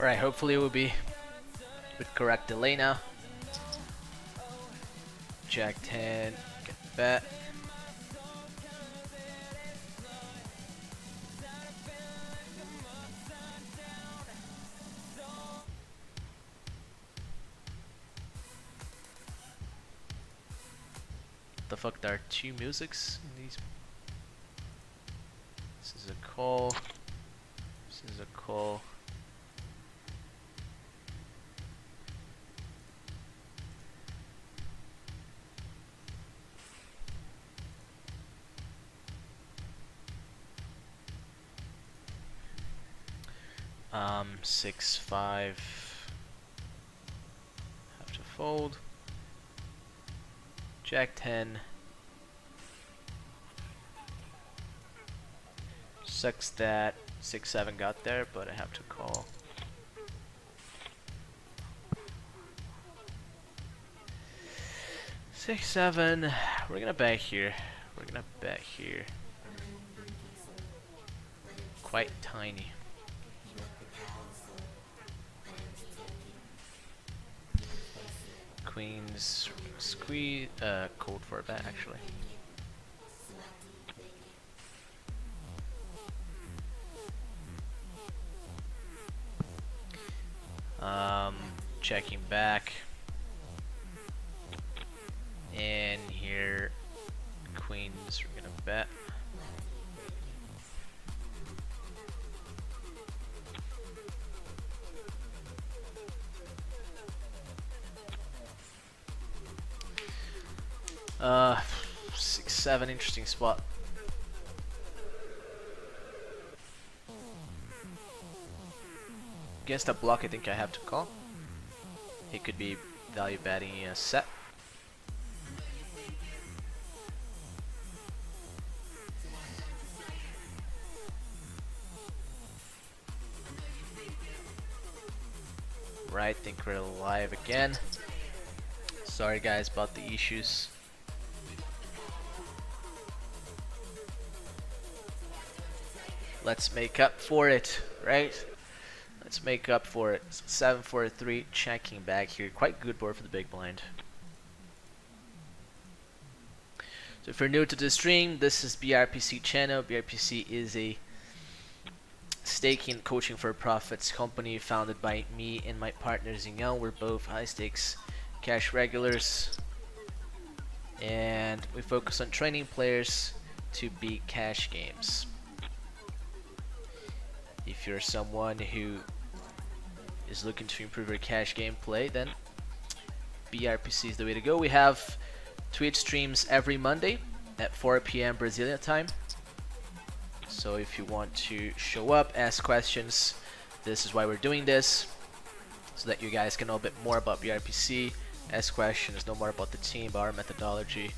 Alright, hopefully it will be with correct delay now. Jack 10, get bet. The fuck, there are two musics in these. This is a call. This is a call. Um, 6-5. Have to fold. Jack 10. Sucks that 6-7 got there, but I have to call. Six, 7. We're gonna bet here. We're gonna bet here. Quite tiny. Queens squeeze, cold for a bet actually. Checking back. And here, queens, we're gonna bet. Uh, 6-7, interesting spot. Against that block, I think I have to call. He could be value betting a set. Right, think we're live again. Sorry guys about the issues. Let's make up for it, right? Let's make up for it. 7-4-3, checking back here. Quite good board for the big blind. So if you're new to the stream, this is BrPC channel. BrPC is a staking coaching for profits company founded by me and my partner Xingyan. We're both high stakes cash regulars, and we focus on training players to beat cash games. If you're someone who is looking to improve your cash gameplay, then BrPC is the way to go. We have Twitch streams every Monday at 4 p.m. Brazilian time. So if you want to show up, ask questions, this is why we're doing this, so that you guys can know a bit more about BrPC, ask questions, know more about the team, about our methodology,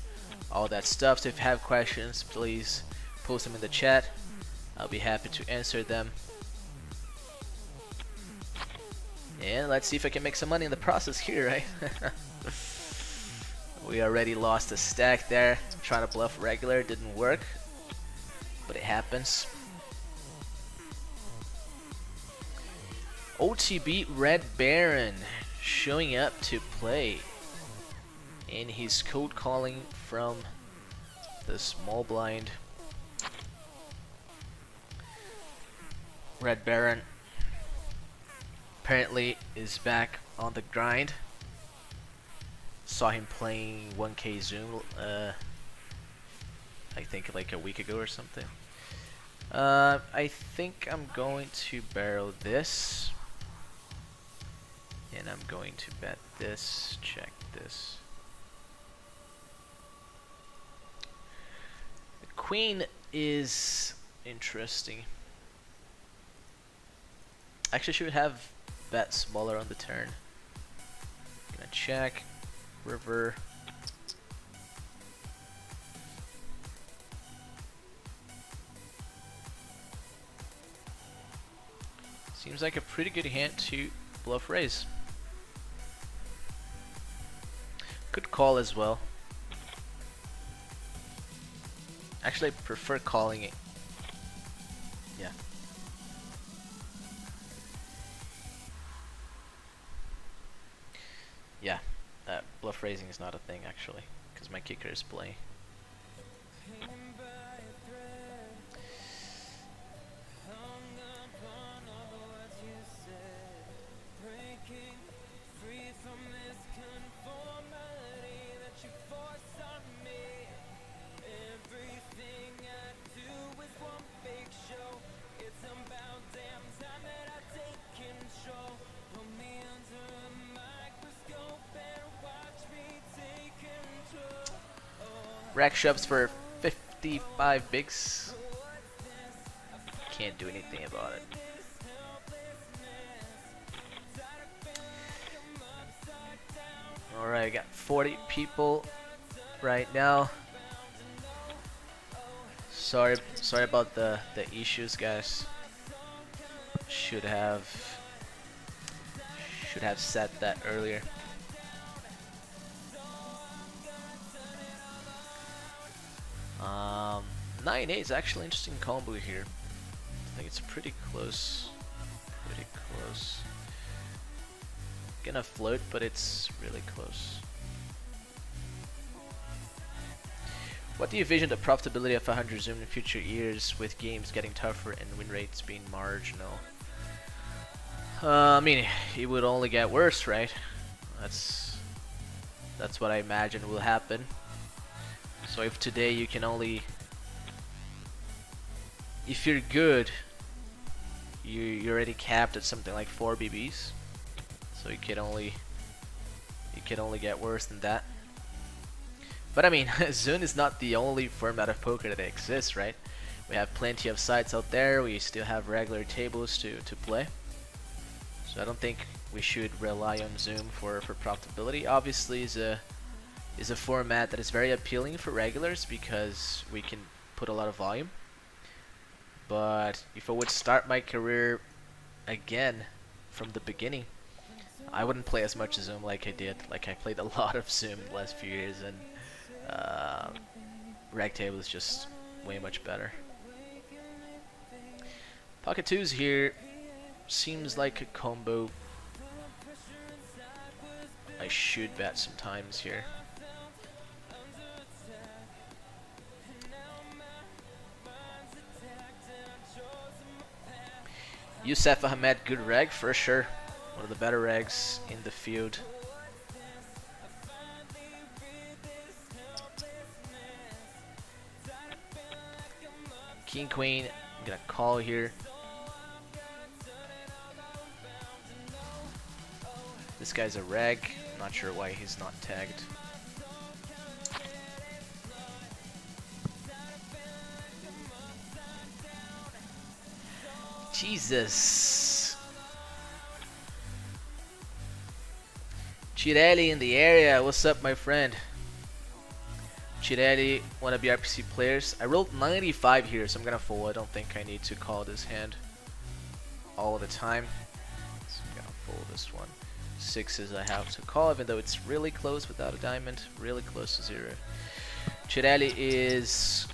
all that stuff. So if you have questions, please post them in the chat. I'll be happy to answer them. And let's see if I can make some money in the process here, right? We already lost a stack there. Trying to bluff regular, didn't work. But it happens. OTB Red Baron showing up to play. And he's code calling from the small blind. Red Baron apparently is back on the grind. Saw him playing 1K Zoom I think like a week ago or something. I think I'm going to barrel this, and I'm going to bet this, check this. The queen is interesting. Actually should have bet smaller on the turn. Gonna check, river. Seems like a pretty good hand to bluff raise. Could call as well. Actually, I prefer calling it. Yeah. bluff raising is not a thing actually, because my kicker is playing. Rack shoves for 55 bigs. Can't do anything about it. Alright, I got 40 people right now. Sorry about the issues, guys. Should have said that earlier. 9-8 is actually an interesting combo here. I think it's pretty close. Pretty close. Gonna float, but it's really close. What do you envision the profitability of 100 Zoom in future years with games getting tougher and win rates being marginal? I mean, it would only get worse, right? That's what I imagine will happen. So if today you can only, if you're good, you're already capped at something like 4 BBs. So it can only get worse than that. But I mean, Zoom is not the only format of poker that exists, right? We have plenty of sites out there. We still have regular tables to play. So I don't think we should rely on Zoom for profitability. Obviously, is a format that is very appealing for regulars because we can put a lot of volume. But if I would start my career again from the beginning, I wouldn't play as much Zoom like I did. Like I played a lot of Zoom the last few years, and reg table is just way much better. Pocket twos here seems like a combo I should bet sometimes here. Youssef Ahmed, good reg for sure. One of the better regs in the field. King Queen, I'm gonna call here. This guy's a reg. I'm not sure why he's not tagged. Jesus. Chirelli in the area. What's up, my friend? Chirelli, one of the BrPC players. I rolled 95 here, so I'm gonna fold. I don't think I need to call this hand all the time. So I'm gonna fold this one. Sixes I have to call, even though it's really close without a diamond. Really close to zero. Chirelli is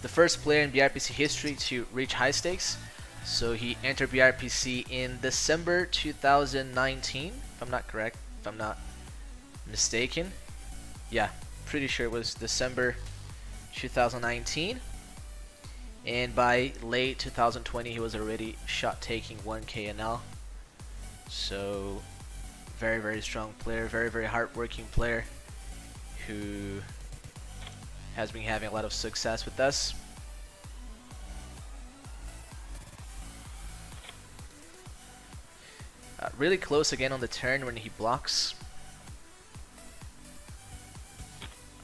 the first player in BrPC history to reach high stakes. So he entered BrPC in December 2019, if I'm not mistaken. Yeah, pretty sure it was December 2019. And by late 2020, he was already shot taking 1K NL. So very, very strong player, very, very hardworking player who has been having a lot of success with us. Really close again on the turn when he blocks.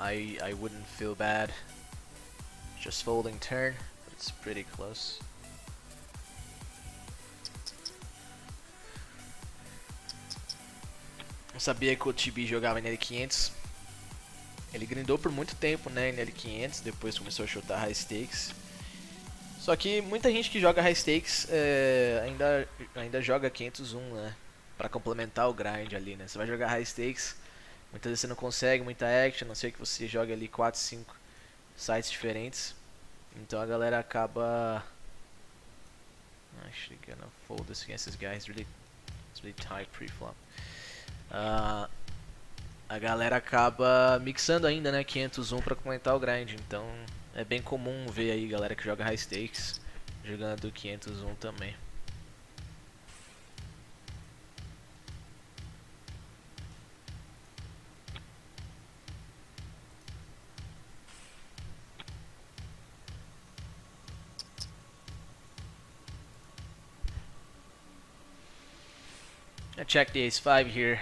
I wouldn't feel bad just folding turn, but it's pretty close. Eu sabia que o TB jogava em L500. Ele grindou por muito tempo, né, em L500, depois começou a chutar high stakes. Só que muita gente que joga high stakes ainda joga 501, né, para complementar o grind ali, né. Você vai jogar high stakes, muitas vezes você não consegue muita action, a não ser que você jogue ali 4, 5 sites diferentes. Então a galera acaba actually gonna fold this against this guy. It's really tight pre-flop. Ah, a galera acaba mixando ainda, né, 501 para comentar o grind, então é bem comum ver aí galera que joga high stakes jogando 501 também. I check the ace-5 here.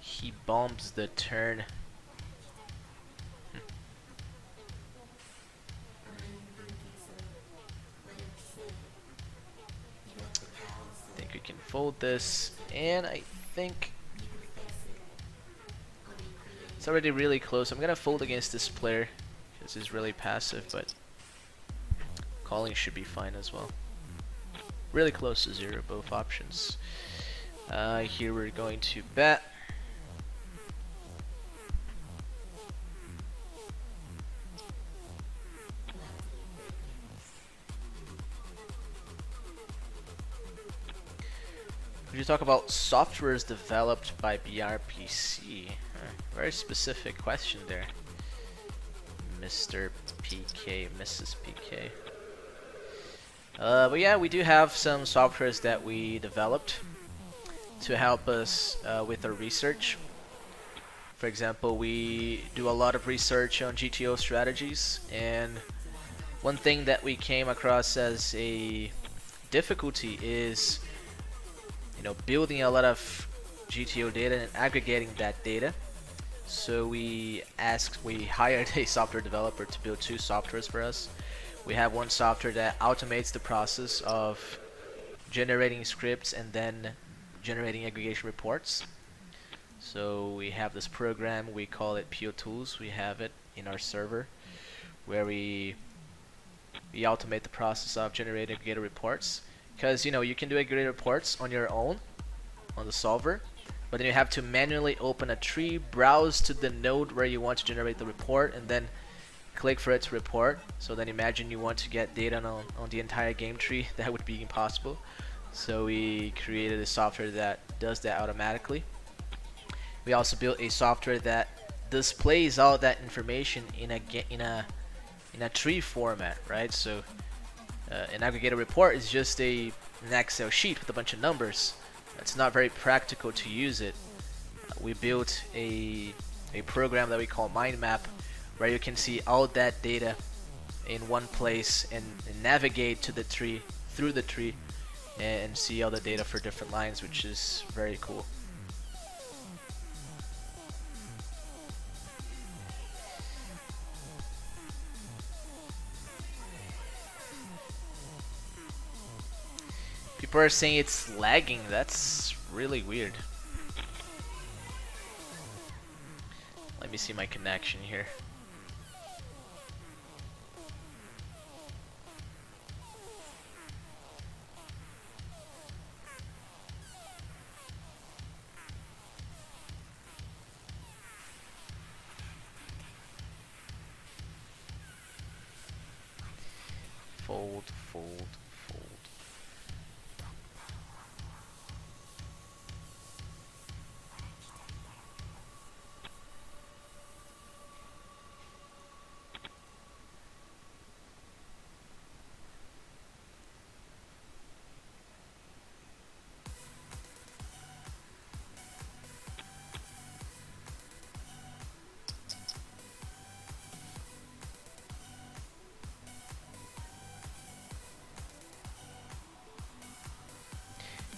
He bombs the turn. I think we can fold this, and I think it's already really close. I'm gonna fold against this player because he's really passive, but calling should be fine as well. Really close to zero, both options. Here we're going to bet. Would you talk about softwares developed by BrPC? Very specific question there, Mr. PK, Mrs. PK. But yeah, we do have some softwares that we developed to help us with our research. For example, we do a lot of research on GTO strategies, and one thing that we came across as a difficulty is, you know, building a lot of GTO data and aggregating that data. So we hired a software developer to build two softwares for us. We have one software that automates the process of generating scripts and then generating aggregation reports. So we have this program, we call it PO Tools. We have it in our server where we automate the process of generating aggregated reports. Because, you know, you can do aggregated reports on your own on the solver, but then you have to manually open a tree, browse to the node where you want to generate the report, and then click for it to report. So then imagine you want to get data on the entire game tree. That would be impossible. So we created a software that does that automatically. We also built a software that displays all that information in a tree format, right? So an aggregated report is just an Excel sheet with a bunch of numbers. It's not very practical to use it. We built a program that we call Mind Map, where you can see all that data in one place and navigate to the tree, through the tree, and see all the data for different lines, which is very cool. People are saying it's lagging. That's really weird. Let me see my connection here. Fold, fold, fold.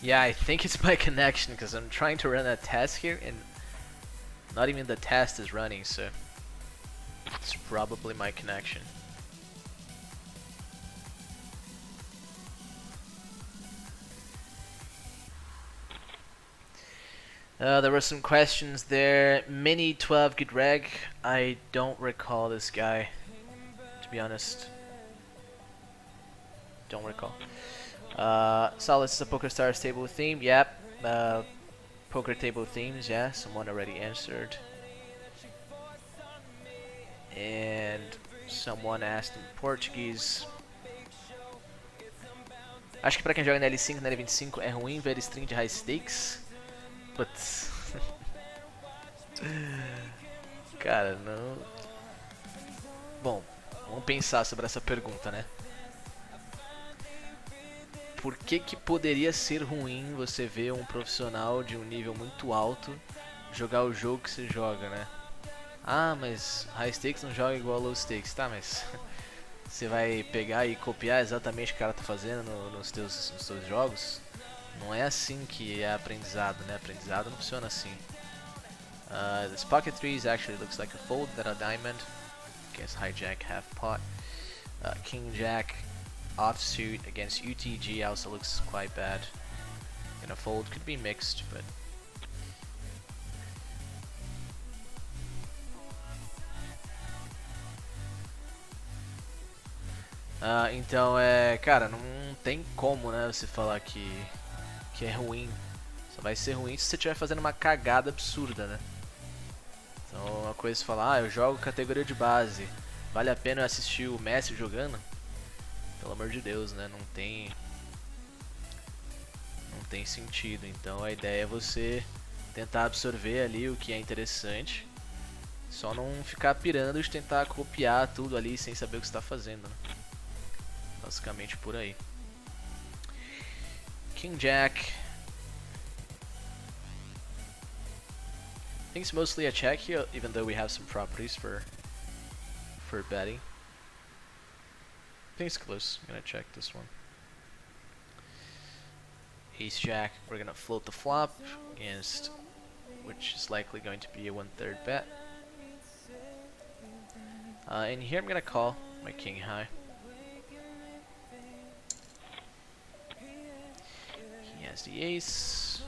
Yeah, I think it's my connection because I'm trying to run a test here and not even the test is running, so it's probably my connection. There were some questions there. Mini 12 good reg. I don't recall this guy, to be honest. Don't recall. Saulo, this is a Poker Stars table theme. Yep. Poker table themes. Yeah, someone already answered. And Someone asked in Portuguese. Acho que pra quem joga na L5 e na L25 é ruim ver stream de high stakes. Putz. Cara, não. Bom, vamos pensar sobre essa pergunta, né? Por que que poderia ser ruim você ver um profissional de um nível muito alto jogar o jogo que você joga, né? Ah, mas high stakes não joga igual a low stakes. Tá, mas você vai pegar e copiar exatamente o que o cara tá fazendo nos teus jogos? Não é assim que é aprendizado, né? Aprendizado não funciona assim. This pocket threes actually looks like a fold, that a diamond. Against hijack, half pot. King jack offsuit against UTG also looks quite bad. And a fold could be mixed, but então cara, não tem como, né, você falar que é ruim. Só vai ser ruim se você estiver fazendo uma cagada absurda, né? Então, uma coisa é falar, eu jogo categoria de base, vale a pena eu assistir o Messi jogando? Pelo amor de Deus, né? Não tem sentido. Então, a ideia é você tentar absorver ali o que é interessante, só não ficar pirando de tentar copiar tudo ali sem saber o que está fazendo, né? Basicamente por aí. King Jack. I think it's mostly a check here, even though we have some properties for betting. I think it's close. I'm gonna check this one. Ace Jack. We're gonna float the flop against, which is likely going to be a 1/3 bet. And here I'm gonna call my king high. He has the ace.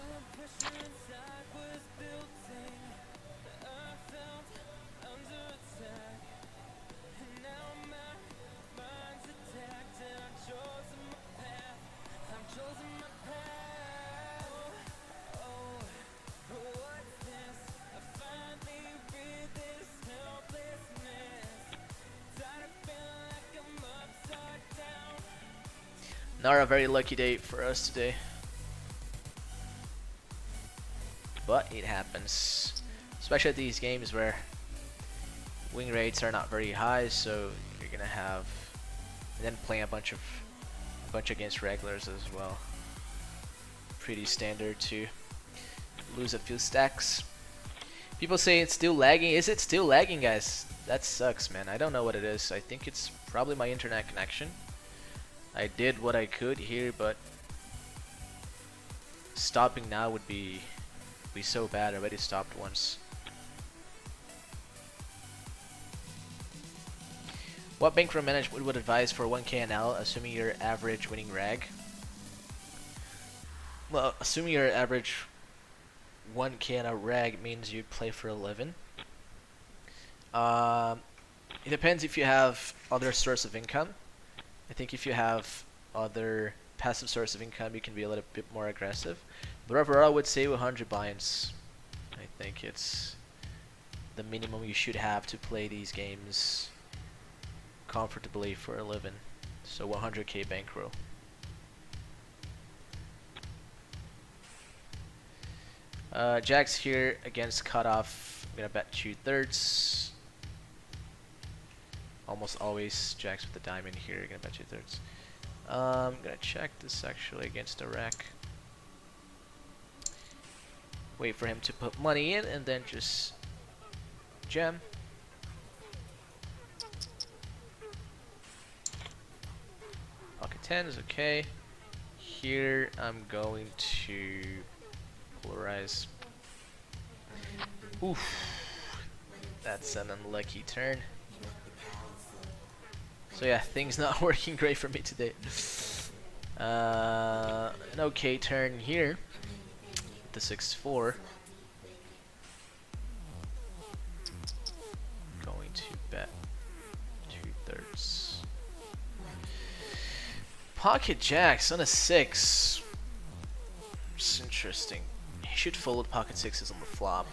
Not a very lucky day for us today, but it happens, especially at these games where win rates are not very high, so you're gonna have, and then playing a bunch against regulars as well. Pretty standard to lose a few stacks. People say it's still lagging. Is it still lagging, guys? That sucks, man. I don't know what it is. I think it's probably my internet connection. I did what I could here, but stopping now would be so bad. I already stopped once. What bankroll management would advise for 1K NL, assuming your average winning rag? Well, assuming your average 1K NL rag means you play for 11. It depends if you have other source of income. I think if you have other passive source of income, you can be a little bit more aggressive. But overall, I would say 100 buy-ins. I think it's the minimum you should have to play these games comfortably for 11. So 100k bankroll. Jacks here against cutoff. I'm gonna bet 2/3. Almost always jacks with the diamond here. Gonna bet 2/3. I'm gonna check this actually against a rack. Wait for him to put money in and then just jam. Pocket 10 is okay. Here I'm going to polarize. Oof. That's an unlucky turn. So yeah, things not working great for me today. An okay turn here. The 6-4. Going to bet 2/3. Pocket jacks on a 6. It's interesting. He should fold pocket 6s on the flop.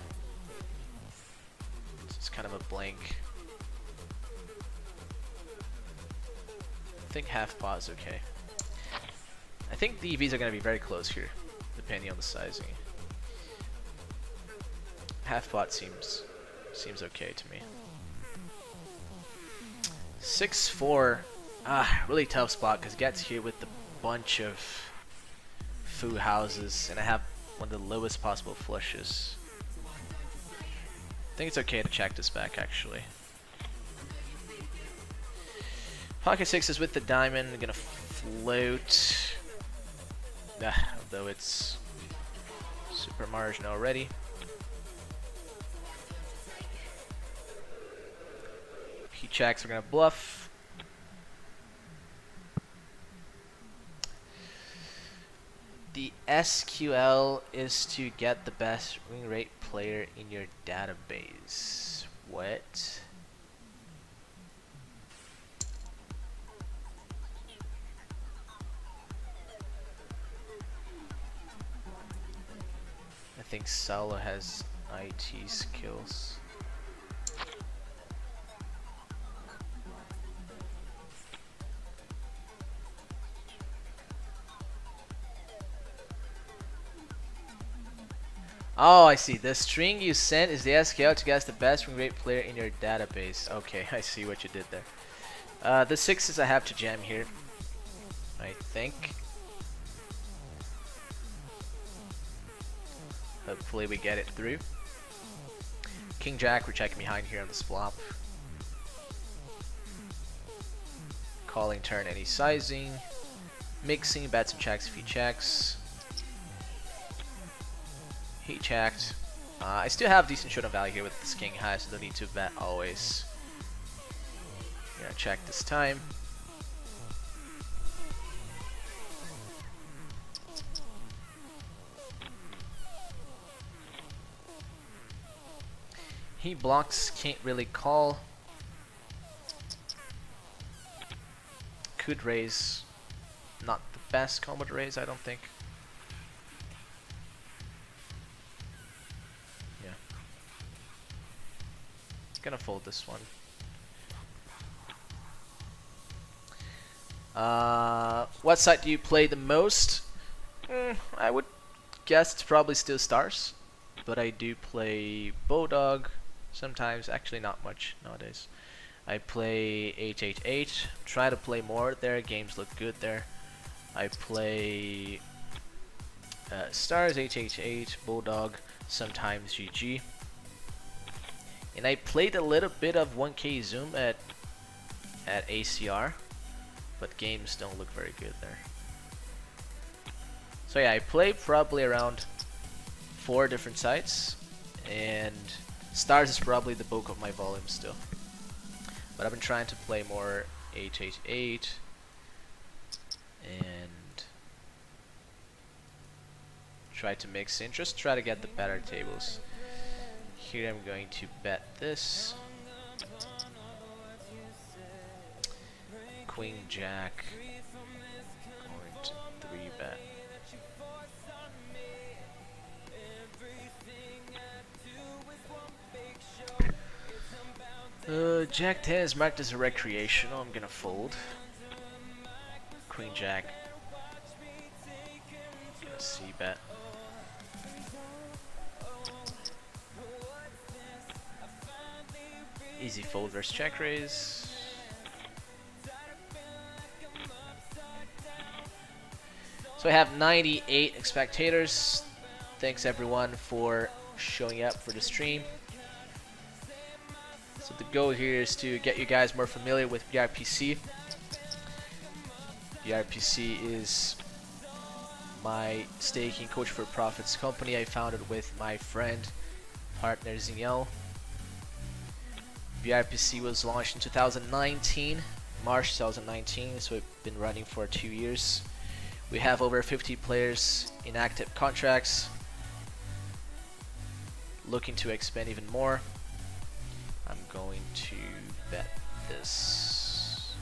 It's kind of a blank. think half pot is okay. I think the EVs are going to be very close here, depending on the sizing. Half pot seems okay to me. 6-4, really tough spot because it gets here with the bunch of foo houses, and I have one of the lowest possible flushes. I think it's okay to check this back actually. Pocket sixes with the diamond, I'm gonna float. Although it's super margin already. He checks, we're gonna bluff. The SQL is to get the best win rate player in your database. What? I think Saulo has IT skills. Oh, I see. The string you sent is the SQL to guess the best win rate player in your database. Okay, I see what you did there. The sixes I have to jam here, I think. Hopefully we get it through. King Jack, we're checking behind here on the flop. Calling turn, any sizing. Mixing, bet some checks if he checks. He checked. I still have decent showdown value here with this king high, so don't need to bet always. Gonna check this time. He blocks, can't really call. Could raise. Not the best combo to raise, I don't think. Gonna fold this one. What side do you play the most? I would guess it's probably still stars, but I do play Bodog sometimes. Actually, not much nowadays. I play 888. Try to play more there. Games look good there. I play stars 888, Bodog, sometimes GG. And I played a little bit of 1K Zoom at ACR, but games don't look very good there. So yeah, I play probably around 4 different sites, and stars is probably the bulk of my volume still. But I've been trying to play more 888 and try to mix in, just try to get the better tables. Here I'm going to bet this. Queen Jack. Going to 3-bet. Jack 10 is marked as a recreational. I'm gonna fold. Queen Jack. Gonna C-bet. Easy fold versus check raise. So I have 98 spectators. Thanks everyone for showing up for the stream. So the goal here is to get you guys more familiar with BrPC. BrPC is my staking coach for profits company I founded with my friend, partner Zinel. BrPC was launched in 2019, March 2019, so it's been running for 2 years. We have over 50 players in active contracts, looking to expand even more. I'm going to bet this.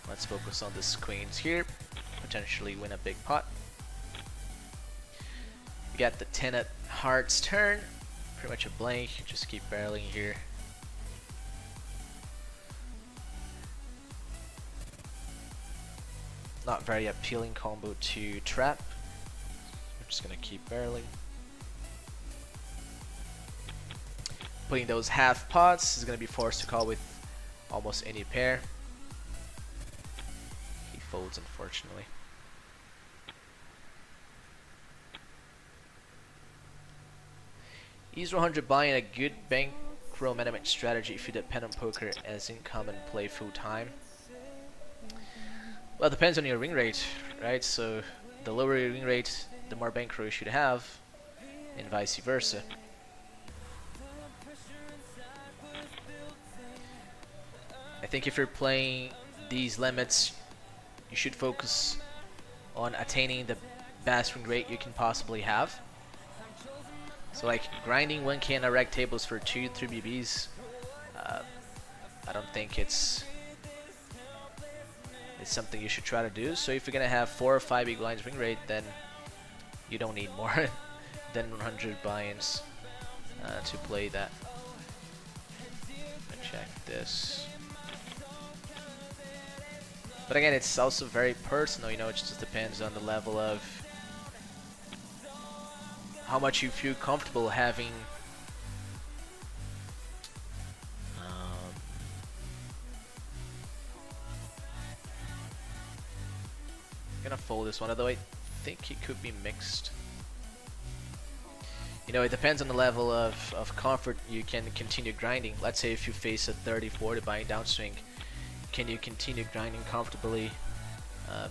Let's focus on this queens here, potentially win a big pot. We got the 10 at hearts turn. pretty much a blank. Just keep barreling here. Not very appealing combo to trap. I'm just gonna keep barreling. Putting those half pots is gonna be forced to call with almost any pair. He folds, unfortunately. He's 100 buying a good bankroll management strategy if you depend on poker as income and play full time. Well, it depends on your ring rate, right? So the lower your ring rate, the more bankroll you should have, and vice versa. I think if you're playing these limits, you should focus on attaining the best ring rate you can possibly have. So like grinding 1k on a reg tables for 2-3 BBs, I don't think it's something you should try to do. So if you're gonna have 4 or 5 big blinds ring rate, then you don't need more than 100 buy-ins to play that. Check this. But again, it's also very personal, you know, it just depends on the level of how much you feel comfortable having I'm gonna fold this one, although I think it could be mixed. You know, it depends on the level of comfort you can continue grinding. Let's say if you face a 30-40 buying downswing, can you continue grinding comfortably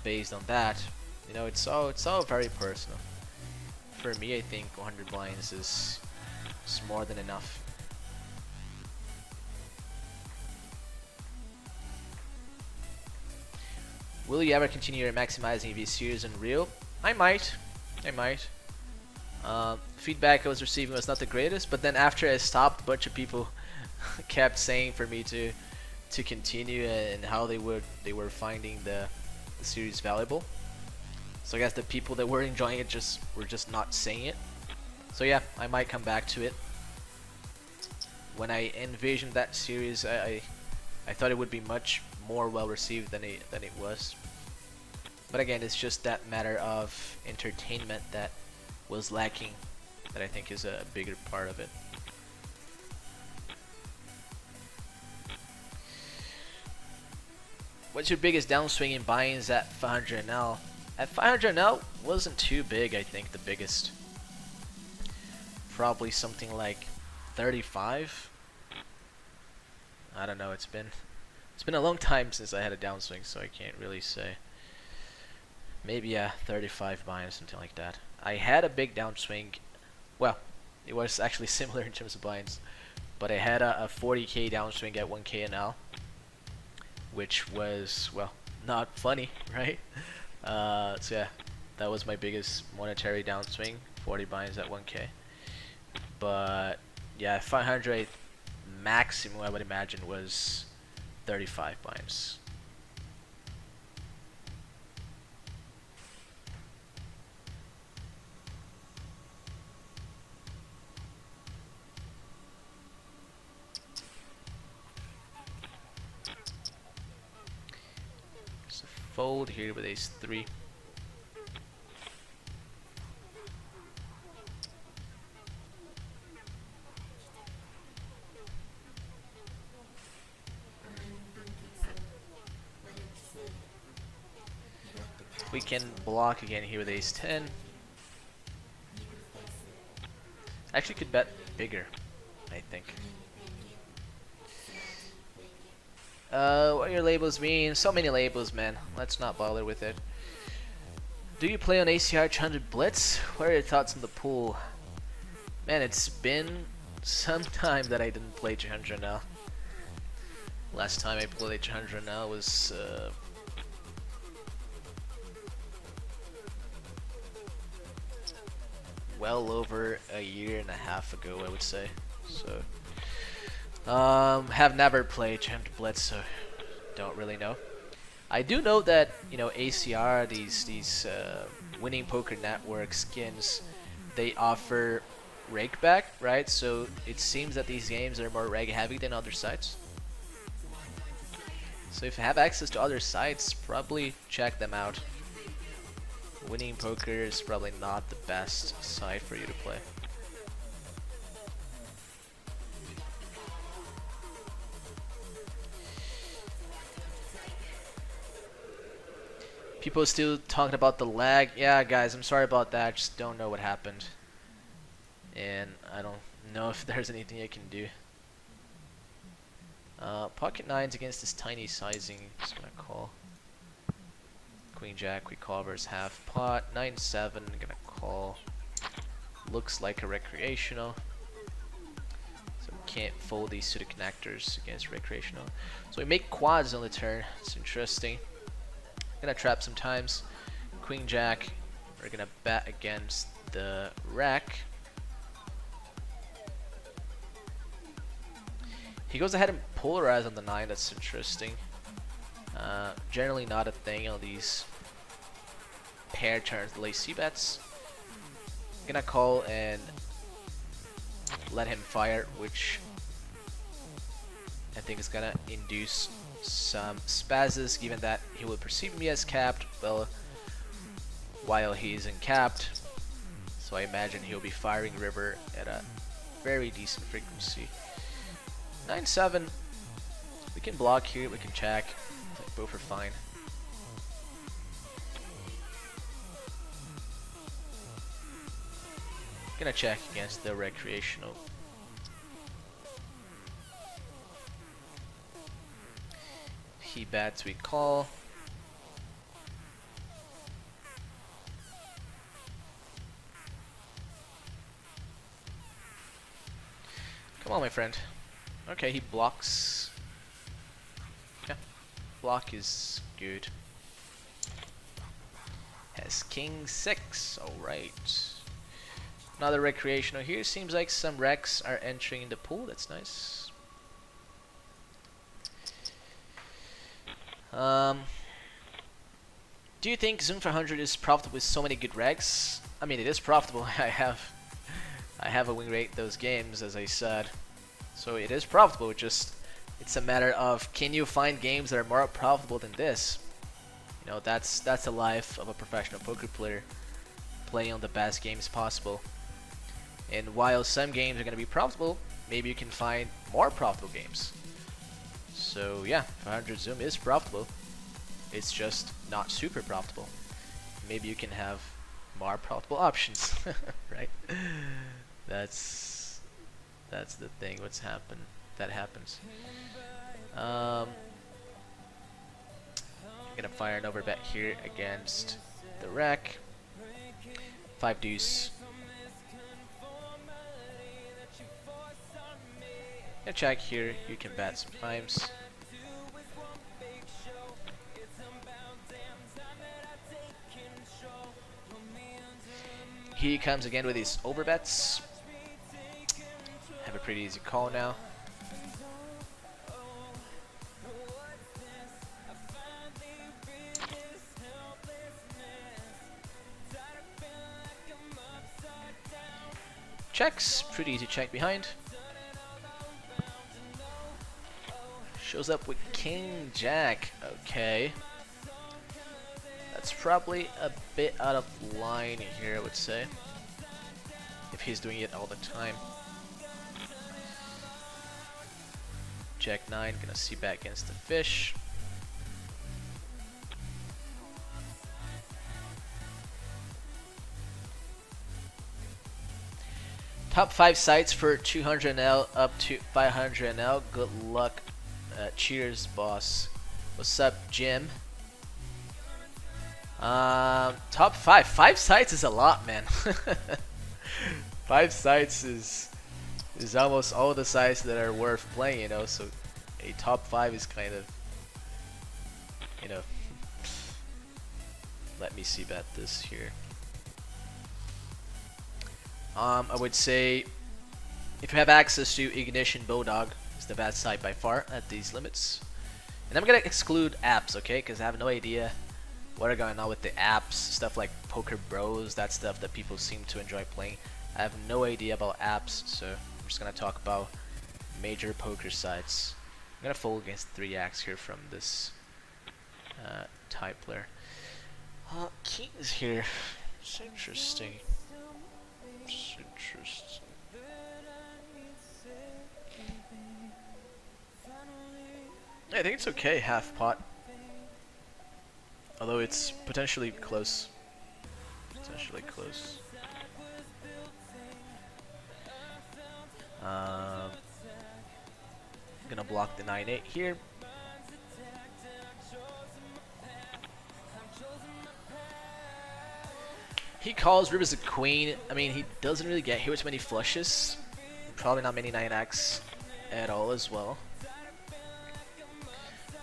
based on that? You know, it's all very personal. For me, I think 100 blinds is more than enough. Will you ever continue maximizing EV series in real? I might. Feedback I was receiving was not the greatest, but then after I stopped, a bunch of people kept saying for me to continue and how they were finding the series valuable. So I guess the people that were enjoying it were just not saying it. So yeah, I might come back to it. When I envisioned that series, I thought it would be much more well received than it was. But again, it's just that matter of entertainment that was lacking, that I think is a bigger part of it. What's your biggest downswing in buy-ins at 500 NL? At 500 NL wasn't too big, I think the biggest. Probably something like 35. I don't know, it's been a long time since I had a downswing, so I can't really say. Maybe a 35 buy-in, something like that. I had a big downswing. Well, it was actually similar in terms of buy-ins, but I had a 40k downswing at 1k NL, which was, well, not funny, right? So yeah, that was my biggest monetary downswing, 40 buy-ins at 1k. But yeah, 500 maximum I would imagine was 35 buy-ins. So fold here with ace 3. We can block again here with ace 10. Actually could bet bigger, I think. What your labels mean? So many labels, man. Let's not bother with it. Do you play on ACR 200 Blitz? What are your thoughts on the pool? Man, it's been some time that I didn't play 200 now. Last time I played 200 now was well over a year and a half ago, I would say. So have never played 200 Blitz, so don't really know. I do know that, you know, ACR, these winning poker network skins, they offer rakeback, right? So it seems that these games are more reg heavy than other sites. So if you have access to other sites, probably check them out. Winning Poker is probably not the best site for you to play. People still talking about the lag. Yeah, guys, I'm sorry about that. Just don't know what happened. And I don't know if there's anything I can do. Pocket nines against this tiny sizing. Just gonna call. Queen Jack, we call versus half pot. 9-7, gonna call. Looks like a recreational. So we can't fold these suited connectors against recreational. So we make quads on the turn. It's interesting. Gonna trap sometimes. Queen Jack. We're gonna bet against the rack. He goes ahead and polarize on the 9. That's interesting. Generally not a thing on these pair turns, late C bets. Gonna call and let him fire, which I think is gonna induce some spazzes, given that he will perceive me as capped, well, while he's uncapped. So I imagine he'll be firing river at a very decent frequency. 9-7. We can block here, we can check. I think both are fine. Gonna check against the recreational. He bets, we call. Come on, my friend. Okay, he blocks. Yeah, block is good. Has king 6. Alright. Another recreational here. Seems like some recs are entering the pool. That's nice. Do you think Zoom 400 is profitable with so many good regs? I mean, it is profitable. I have a win rate those games, as I said. So it is profitable, just it's a matter of, can you find games that are more profitable than this? You know, that's the life of a professional poker player, playing on the best games possible. And while some games are going to be profitable, maybe you can find more profitable games. So yeah, 400 Zoom is profitable. It's just not super profitable. Maybe you can have more profitable options, right? That's the thing. That happens. I'm gonna fire an overbet here against the rack. 5 deuce. Yeah, check here. You can bet sometimes. He comes again with his overbets. Have a pretty easy call now. Checks, pretty easy check behind. Shows up with King Jack. Okay. That's probably a bit out of line here, I would say. If he's doing it all the time. Jack 9, gonna see back against the fish. Top 5 sites for 200 NL up to 500 NL. Good luck. Cheers, boss. What's up, Jim? Top 5. 5 sites is a lot, man. 5 sites is almost all the sites that are worth playing, you know. So a top 5 is kind of, you know. Let me see bet this here. I would say if you have access to Ignition, Bodog is the best site by far at these limits. And I'm gonna exclude apps, okay? Because I have no idea what are going on with the apps, stuff like Poker Bros, that stuff that people seem to enjoy playing. I have no idea about apps, so I'm just gonna talk about major poker sites. I'm gonna fold against 3x here from this type player. Kings here. It's interesting. It's interesting. I think it's okay, half pot. Although it's potentially close. Potentially close. Gonna block the 9-8 here. He calls rivers a queen. I mean, he doesn't really get hit with many flushes. Probably not many 9x at all as well. So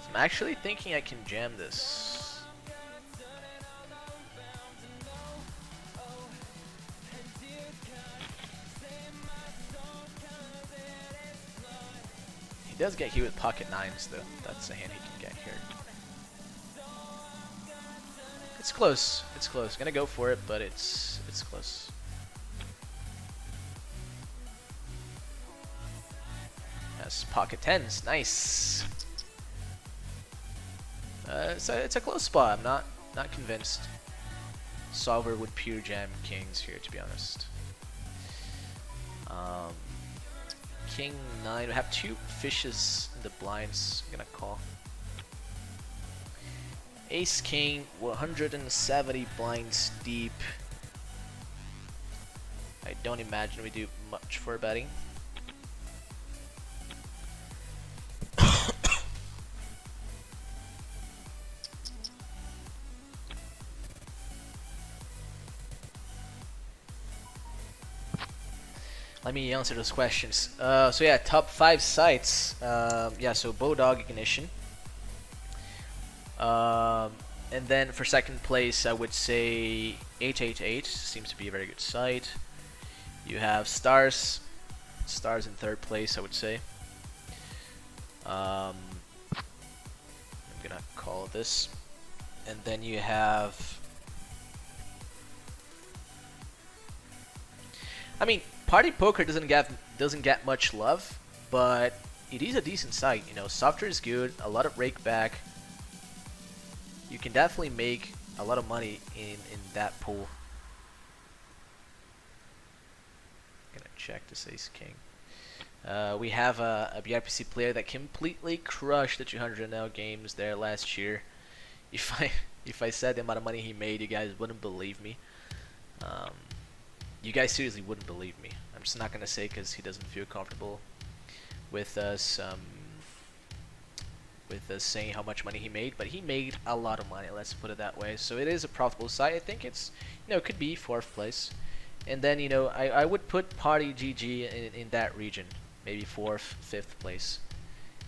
I'm actually thinking I can jam this. He does get hit with pocket 9s though. That's a hand he can get here. It's close. It's close. Gonna go for it, but it's close. Yes, pocket 10s. Nice. It's a close spot. I'm not convinced. Solver would pure jam kings here, to be honest. King 9. We have 2 fishes in the blinds. I'm gonna call. Ace King, 170 blinds deep. I don't imagine we do much for betting. Let me answer those questions. So yeah, top 5 sites. Yeah, so Bodog Ignition. And then for second place, I would say 888 seems to be a very good site. You have Stars in third place, I would say. I'm gonna call this. And then you have, I mean, Party Poker doesn't get much love, but it is a decent site. You know, software is good, a lot of rakeback. You can definitely make a lot of money in that pool. Gonna check this Ace King. We have a BrPC player that completely crushed the 200 NL games there last year. If I said the amount of money he made, you guys wouldn't believe me. You guys seriously wouldn't believe me. I'm just not gonna say because he doesn't feel comfortable with us. With us saying how much money he made, but he made a lot of money, let's put it that way. So it is a profitable site. I think it's, you know, it could be 4th place. And then, you know, I would put Party GG in that region, maybe 4th, 5th place.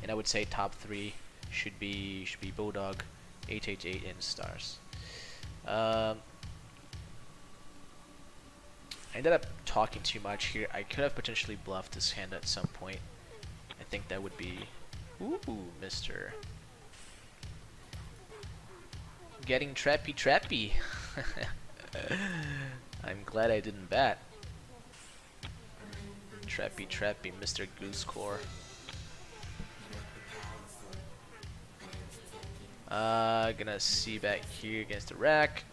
And I would say top 3 should be Bodog, 888 and Stars. I ended up talking too much here. I could have potentially bluffed this hand at some point. I think that would be, ooh, mister. Getting trappy. I'm glad I didn't bat. Trappy, Mr. Goosecore. Gonna see back here against the rack.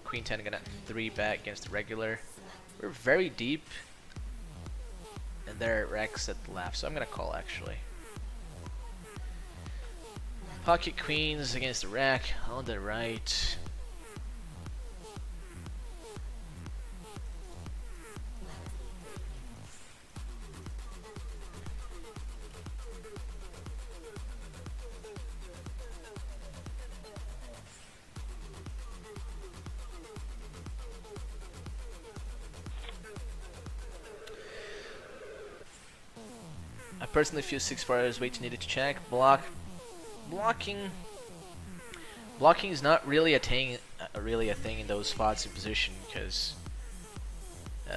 Queen 10 gonna 3-bet against the regular. We're very deep. And there are racks at the left, so I'm gonna call actually. Pocket queens against the rack on the right. I personally feel 6-4 is way too needed to check. Blocking is not really a thing in those spots in position, because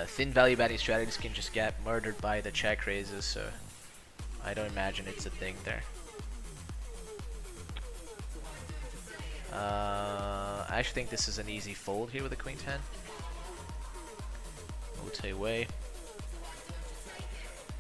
thin value betting strategies can just get murdered by the check raises, so I don't imagine it's a thing there. I actually think this is an easy fold here with the Queen 10. Tay Wei.